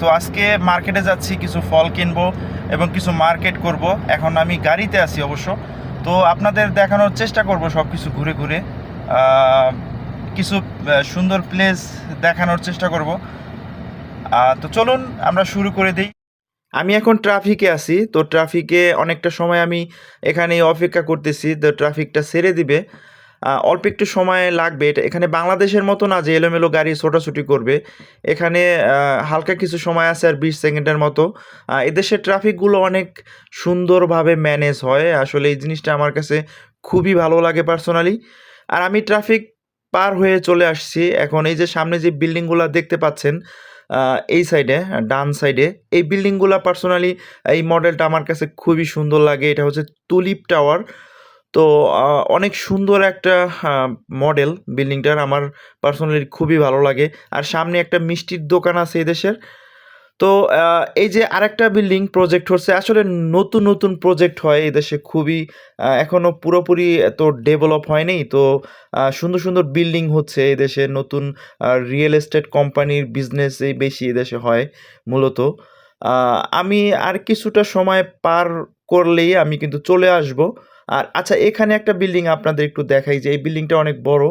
তো আজকে মার্কেটে যাচ্ছি, কিছু ফল কিনবো এবং কিছু মার্কেট করব। এখন আমি গাড়িতে আছি অবশ্য, তো আপনাদের দেখানোর চেষ্টা করব সব কিছু ঘুরে ঘুরে কিছু সুন্দর প্লেস দেখানোর চেষ্টা করব। তো চলুন আমরা শুরু করে দিই। আমি এখন ট্রাফিকে আছি, তো ট্রাফিকে অনেকটা সময় আমি এখানে অপেক্ষা করতেছি, তো ট্রাফিকটা ছেড়ে দিবে। অল্প একটু সময় লাগবে। এটা এখানে বাংলাদেশের মতো না যে এলোমেলো গাড়ি ছোটাছুটি করবে। এখানে হালকা কিছু সময় আছে, আর 20 সেকেন্ডের মতো। এদেশের ট্রাফিকগুলো অনেক সুন্দরভাবে ম্যানেজ হয়, আসলে এই জিনিসটা আমার কাছে খুবই ভালো লাগে পার্সোনালি। আর আমি ট্রাফিক পার হয়ে চলে আসছি। এখন এই যে সামনে যে বিল্ডিংগুলো দেখতে পাচ্ছেন, এই সাইডে, ডান সাইডে, এই বিল্ডিংগুলো পার্সোনালি এই মডেলটা আমার কাছে খুবই সুন্দর লাগে। এটা হচ্ছে তুলিপ টাওয়ার। তো অনেক সুন্দর একটা মডেল বিল্ডিংটার, আমার পার্সোনালি খুবই ভালো লাগে। আর সামনে একটা মিষ্টির দোকান আছে এদেশের। তো এই যে আরেকটা বিল্ডিং প্রজেক্ট হচ্ছে, আসলে নতুন নতুন প্রজেক্ট হয় এদেশে খুবই, এখনও পুরোপুরি তো ডেভেলপ হয়নি। তো সুন্দর সুন্দর বিল্ডিং হচ্ছে এদেশে, নতুন রিয়েল এস্টেট কোম্পানির বিজনেস এই বেশি এদেশে হয় মূলত। আমি আর কিছুটা সময় পার করলেই আমি কিন্তু চলে আসব। আর আচ্ছা, এখানে একটা বিল্ডিং আপনাদের একটু দেখাই, যে এই বিল্ডিংটা অনেক বড়।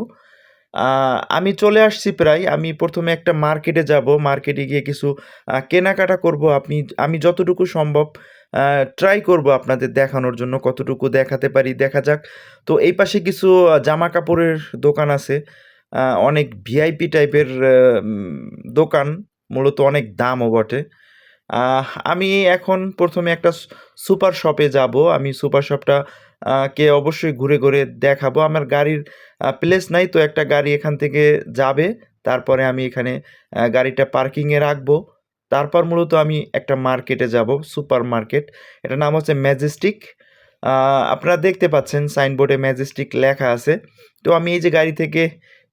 আমি চলে আসছি প্রায়। আমি প্রথমে একটা মার্কেটে যাব, মার্কেটে গিয়ে কিছু কেনাকাটা করব। আমি যতটুকু সম্ভব ট্রাই করব আপনাদের দেখানোর জন্য, কতটুকু দেখাতে পারি দেখা যাক। তো এই পাশে কিছু জামা কাপড়ের দোকান আছে, অনেক ভিআইপি টাইপের দোকান, মূলত অনেক দামও বটে। আমি এখন প্রথমে একটা সুপার শপে যাব। আমি সুপার শপটা কে অবশ্যই ঘুরে ঘুরে দেখাবো। আমার গাড়ির প্লেস নাই, তো একটা গাড়ি এখান থেকে যাবে। তারপরে আমি এখানে গাড়িটা পার্কিংয়ে রাখবো। তারপর মূলত আমি একটা মার্কেটে যাব, সুপার মার্কেট। এটার নাম হচ্ছে ম্যাজেস্টিক। আপনারা দেখতে পাচ্ছেন সাইনবোর্ডে ম্যাজেস্টিক লেখা আছে। তো আমি এই যে গাড়ি থেকে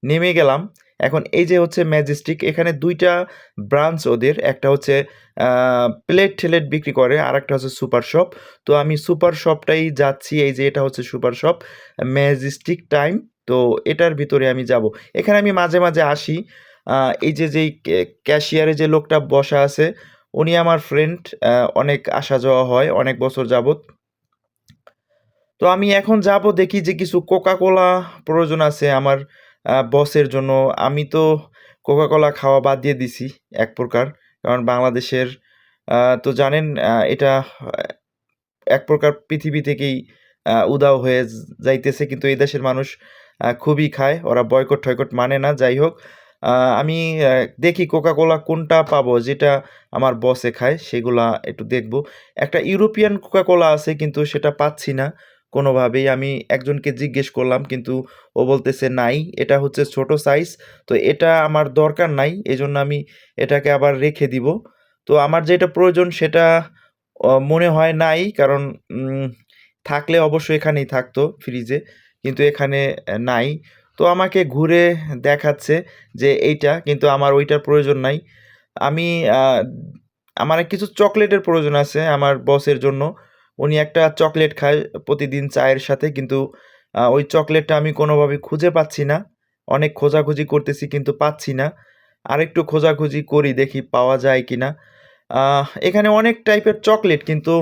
নেমে গেলাম। এখন এই যে হচ্ছে ম্যাজেস্টিক, এখানে দুইটা ব্রাঞ্চ ওদের, একটা হচ্ছে প্লেট ঠেলেট বিক্রি করে, আর একটা হচ্ছে সুপার শপ। তো আমি সুপার শপটাই যাচ্ছি। এই যে এটা হচ্ছে সুপার শপ, ম্যাজেস্টিক টাইম। তো এটার ভিতরে আমি যাব। এখানে আমি মাঝে মাঝে আসি। এই যে যেই ক্যাশিয়ারে যে লোকটা বসা আছে, উনি আমার ফ্রেন্ড। অনেক আসা যাওয়া হয় অনেক বছর যাবত। তো আমি এখন যাব, দেখি যে কিছু কোকা কোলা প্রয়োজন আছে আমার বসের জন্য। আমি তো কোকা কোলা খাওয়া বাদ দিয়ে দিছি এক প্রকার, কারণ বাংলাদেশের তো জানেন, এটা এক প্রকার পৃথিবী থেকেই উধাও হয়ে যাইতেছে, কিন্তু এই দেশের মানুষ খুবই খায়, ওরা বয়কট টয়কট মানে না। যাই হোক, আমি দেখি কোকা কোলা কোনটা পাবো যেটা আমার বসে খায়, সেগুলা একটু দেখব। একটা ইউরোপিয়ান কোকা কোলা আছে, কিন্তু সেটা পাচ্ছি না কোনোভাবেই। আমি একজনকে জিজ্ঞেস করলাম, কিন্তু ও বলতেছে নাই, এটা হচ্ছে ছোট সাইজ। তো এটা আমার দরকার নাই, এজন্য আমি এটাকে আবার রেখে দিব। তো আমার যেটা প্রয়োজন সেটা মনে হয় নাই, কারণ থাকলে অবশ্যই এখানেই থাকতো ফ্রিজে, কিন্তু এখানে নাই। তো আমাকে ঘুরে দেখাচ্ছে যে এইটা, কিন্তু আমার ওইটার প্রয়োজন নাই। আমি আমার কিছু চকলেটের প্রয়োজন আছে আমার বসের জন্য। উনি একটা চকলেট খায় প্রতিদিন চায়ের সাথে, কিন্তু ওই চকলেটটা আমি কোনোভাবে খুঁজে পাচ্ছি না। অনেক খোঁজাখুঁজি করতেছি কিন্তু পাচ্ছি না। আরেকটু খোঁজাখুঁজি করি, দেখি পাওয়া যায় কিনা। এখানে অনেক টাইপের চকলেট, কিন্তু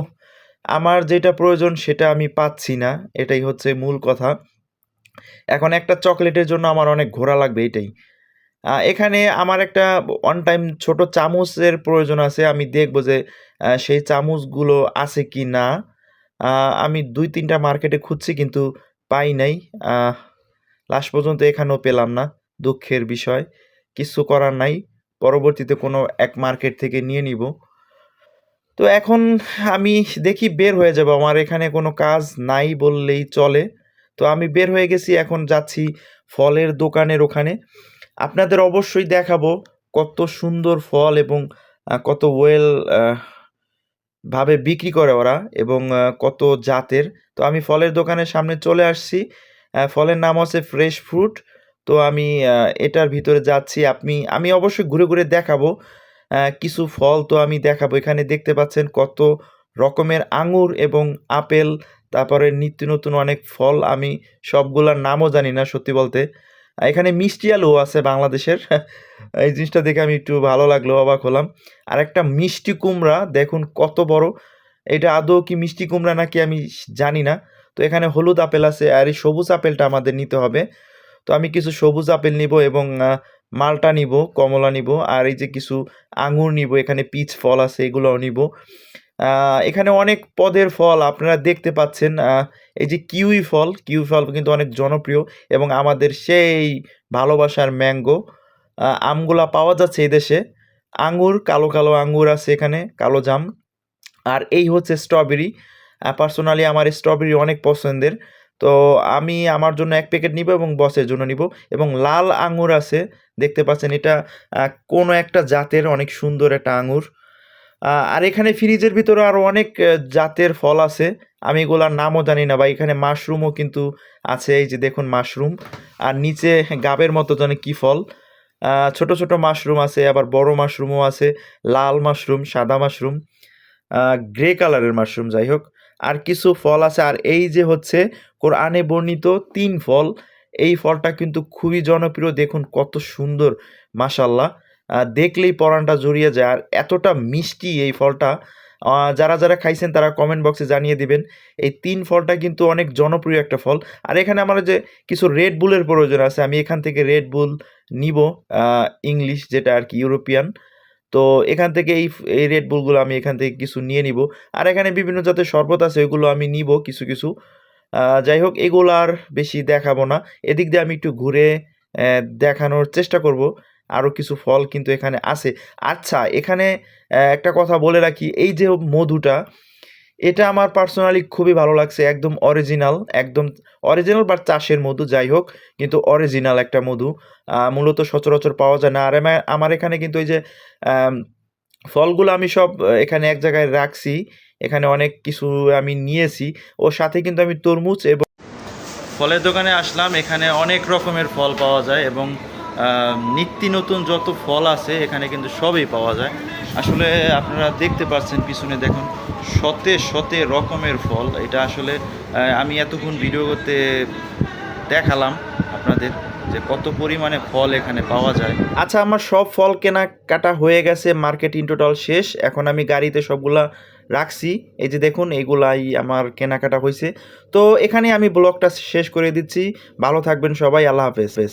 আমার যেটা প্রয়োজন সেটা আমি পাচ্ছি না। এটাই হচ্ছে মূল কথা। এখন একটা চকলেটের জন্য আমার অনেক ঘোরা লাগবে, এটাই। এখানে আমার একটা অন টাইম ছোট চামচের প্রয়োজন আছে। আমি দেখব যে সেই চামচগুলো আছে কি না। আমি ২-৩ টা মার্কেটে খুঁজছি, কিন্তু পাই নাই। আহ লাস্ট পর্যন্ত এখানেও পেলাম না। দুঃখের বিষয়। কিচ্ছু করার নাই। পরবর্তীতে কোনো এক মার্কেট থেকে নিয়ে নিব। তো এখন আমি দেখি বের হয়ে যাব। আমার এখানে কোনো কাজ নাই বললেই চলে। তো আমি বের হয়ে গেছি, এখন যাচ্ছি ফলের দোকানের ওখানে। আপনাদের অবশ্যই দেখাবো কত সুন্দর ফল, এবং কত ওয়েল ভাবে বিক্রি করে ওরা, এবং কত জাতের। তো আমি ফলের দোকানের সামনে চলে আসছি। ফলের নাম হচ্ছে ফ্রেশ ফ্রুট। তো আমি এটার ভিতরে যাচ্ছি। আমি অবশ্যই ঘুরে ঘুরে দেখাবো কিছু ফল। তো আমি দেখাবো, এখানে দেখতে পাচ্ছেন কত রকমের আঙুর এবং আপেল, তারপরে নিত্য নতুন অনেক ফল। আমি সবগুলার নামও জানি না সত্যি বলতে। এখানে মিষ্টি আলু আছে বাংলাদেশের। এই জিনিসটা দেখে আমি একটু ভালো লাগলো, অবাক হলাম। আর একটা মিষ্টি কুমড়া দেখুন কত বড়। এটা আদৌ কি মিষ্টি কুমড়া নাকি আমি জানি না। তো এখানে হলুদ আপেল আছে, আর এই সবুজ আপেলটা আমাদের নিতে হবে। তো আমি কিছু সবুজ আপেল নিব এবং মালটা নিব, কমলা নিব, আর এই যে কিছু আঙুর নিব। এখানে পিচ ফল আছে, এগুলোও নিব। এখানে অনেক পদের ফল আপনারা দেখতে পাচ্ছেন। এই যে কিউই ফল কিন্তু অনেক জনপ্রিয় এবং আমাদের সেই ভালোবাসার ম্যাঙ্গো। আমগুলা পাওয়া যাচ্ছে এই দেশে। আঙ্গুর, কালো কালো আঙ্গুর আছে এখানে, কালো জাম। আর এই হচ্ছে স্ট্রবেরি। পার্সোনালি আমার স্ট্রবেরি অনেক পছন্দের। তো আমি আমার জন্য ১ প্যাকেট নিব এবং বসের জন্য নিব। এবং লাল আঙুর আছে, দেখতে পাচ্ছেন এটা কোনো একটা জাতের অনেক সুন্দর একটা আঙুর। আর এখানে ফ্রিজের ভিতরে আরও অনেক জাতের ফল আছে, আমি এগুলার নামও জানি না। বা এখানে মাশরুমও কিন্তু আছে, এই যে দেখুন মাশরুম। আর নিচে গাবের মতো জানি কী ফল। ছোট ছোট মাশরুম আছে, আবার বড় মাশরুমও আছে, লাল মাশরুম, সাদা মাশরুম, গ্রে কালারের মাশরুম, যাই হোক। আর কিছু ফল আছে। আর এই যে হচ্ছে কোরআনে বর্ণিত ৩ ফল। এই ফলটা কিন্তু খুবই জনপ্রিয়, দেখুন কত সুন্দর, মাশাল্লাহ। দেখলেই পরাণটা জুড়িয়ে যায়। আর এতটা মিষ্টি এই ফলটা, যারা যারা খাইছেন তারা কমেন্ট বক্সে জানিয়ে দিবেন। এই ৩ ফলটা কিন্তু অনেক জনপ্রিয় একটা ফল। আর এখানে আমার যে কিছু রেড বুলের প্রয়োজন আছে, আমি এখান থেকে রেড বুল নিব, ইংলিশ যেটা আর কি, ইউরোপিয়ান। তো এখান থেকে এই রেড বুলগুলো আমি এখান থেকে কিছু নিয়ে নিব। আর এখানে বিভিন্ন জাতের শরবত আছে, ওইগুলো আমি নিব কিছু কিছু। যাই হোক, এগুলো আর বেশি দেখাবো না। এদিক দিয়ে আমি একটু ঘুরে দেখানোর চেষ্টা করব। আরও কিছু ফল কিন্তু এখানে আছে। আচ্ছা, এখানে একটা কথা বলে রাখি, এই যে মধুটা, এটা আমার পার্সোনালি খুবই ভালো লাগছে। একদম অরিজিনাল, একদম অরিজিনাল বা চাষের মধু, যাই হোক, কিন্তু অরিজিনাল একটা মধু। মূলত সচরাচর পাওয়া যায় না। আর আমার এখানে কিন্তু এই যে আম, ফলগুলো আমি সব এখানে এক জায়গায় রাখছি। এখানে অনেক কিছু আমি নিয়েছি। ওর সাথে কিন্তু আমি তরমুজ এবং ফলের দোকানে আসলাম। এখানে অনেক রকমের ফল পাওয়া যায় এবং নিত্য নতুন যত ফল আছে এখানে কিন্তু সবই পাওয়া যায়। আসলে আপনারা দেখতে পাচ্ছেন পিছনে দেখুন, শতে শতে রকমের ফল। এটা আসলে আমি এতক্ষণ ভিডিও করতে দেখালাম আপনাদের যে কত পরিমাণে ফল এখানে পাওয়া যায়। আচ্ছা, আমার সব ফল কেনাকাটা হয়ে গেছে, মার্কেটিং টোটাল শেষ। এখন আমি গাড়িতে সবগুলা রাখছি। এই যে দেখুন, এইগুলাই আমার কেনাকাটা হয়েছে। তো এখানে আমি ব্লগটা শেষ করে দিচ্ছি। ভালো থাকবেন সবাই, আল্লাহ হাফেজ।